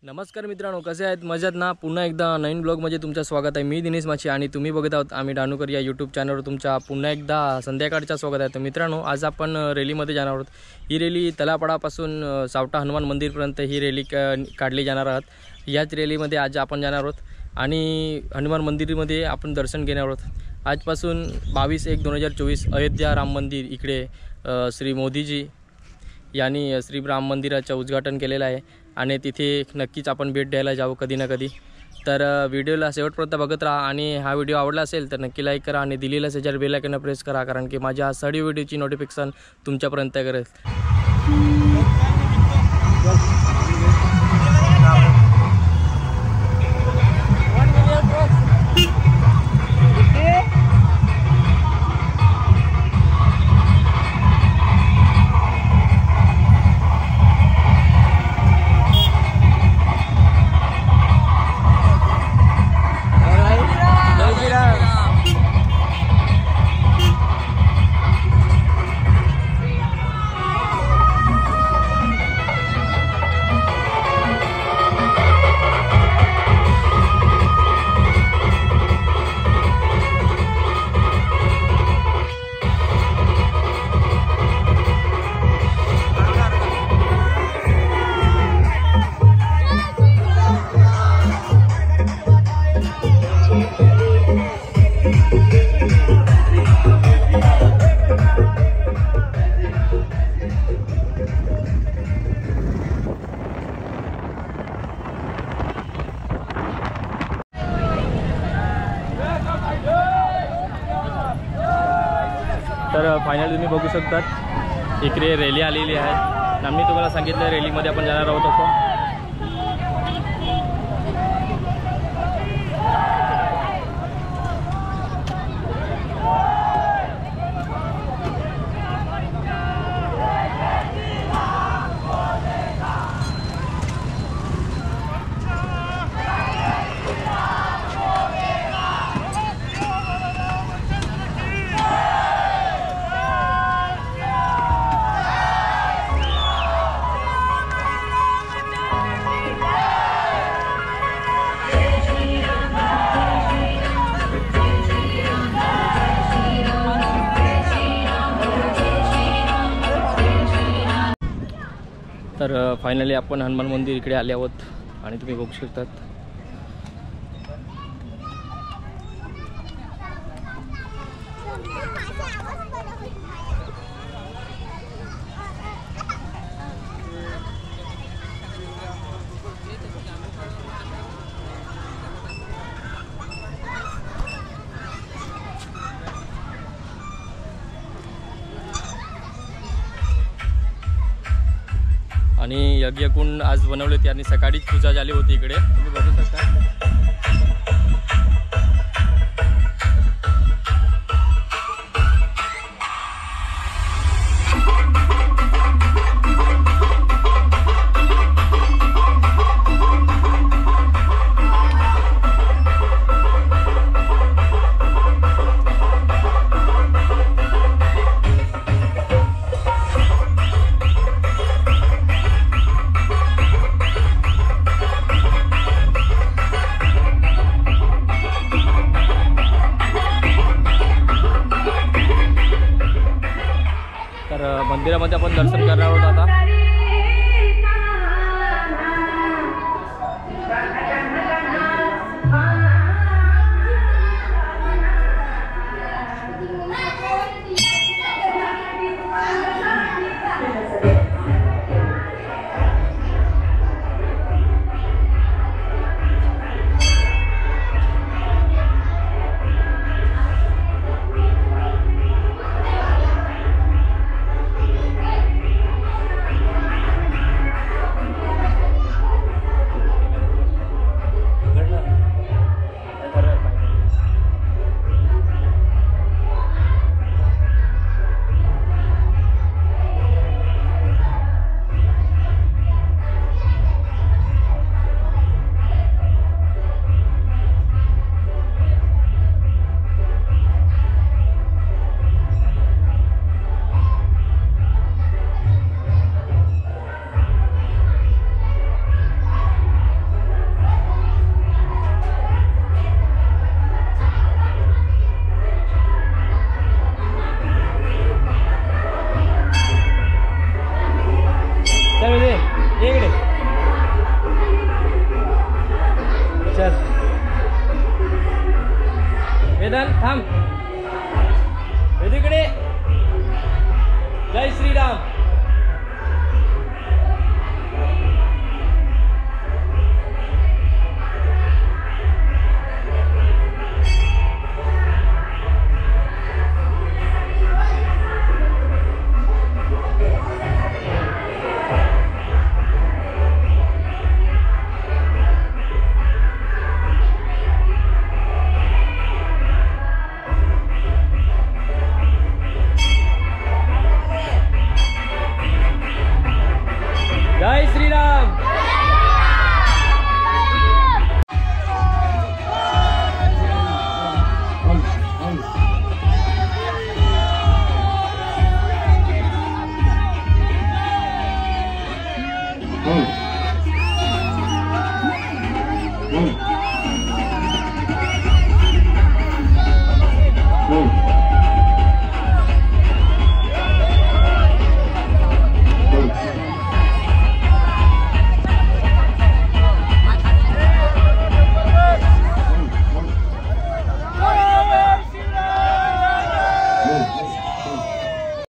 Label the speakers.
Speaker 1: नमस्कार मित्रांनो, कसे आहेत? मजेत ना? पुन्हा एकदा नवीन ब्लॉगमध्ये तुमचं स्वागत आहे। मी दिनेश माची आणि तुम्ही बघत आहात आम्ही डाणूकर या यूट्यूब चॅनलवर तुमचा पुन्हा एकदा संध्याकाळचं स्वागत आहे। तर मित्रांनो, आज आपण रॅलीमध्ये जाणार आहोत। ही रॅली तलापाडापासून सावटा हनुमान मंदिरपर्यंत ही रॅली काढली जाणार आहोत। याच रॅलीमध्ये आज आपण जाणार आहोत आणि हनुमान मंदिरमध्ये आपण दर्शन घेणार आहोत। आजपासून 22/1/2024 अयोध्या राम मंदिर इकडे श्री मोदीजी यांनी श्री राम मंदिराचं उद्घाटन केलेलं आहे आणि तिथे नक्कीच आपण भेट द्यायला जाऊ कधी ना कधी। तर व्हिडिओला शेवटपर्यंत बघत राहा आणि हा व्हिडिओ आवडला असेल तर नक्की लाईक करा आणि दिलेल्या शेजारी बेल आयकॉन प्रेस करा, कारण की माझ्या सगळ्या व्हिडिओची नोटिफिकेशन तुमच्यापर्यंत करेल। तर फायनली तुम्ही बघू शकतात इकडे रॅली आलेली आहे। आम्ही तुम्हाला सांगितलं रॅलीमध्ये आपण जाणार आहोत असं। तर फायनली आपण हनुमान मंदिर इकडे आले आहोत आणि तुम्ही बघू शकतात आणि यज्ञकुंड आज बनवले त्यांनी सकाळीच पूजा झाली होती इकडे तुम्ही बघू शकता। मंदिरामध्ये आपण दर्शन करणार आहोत आता।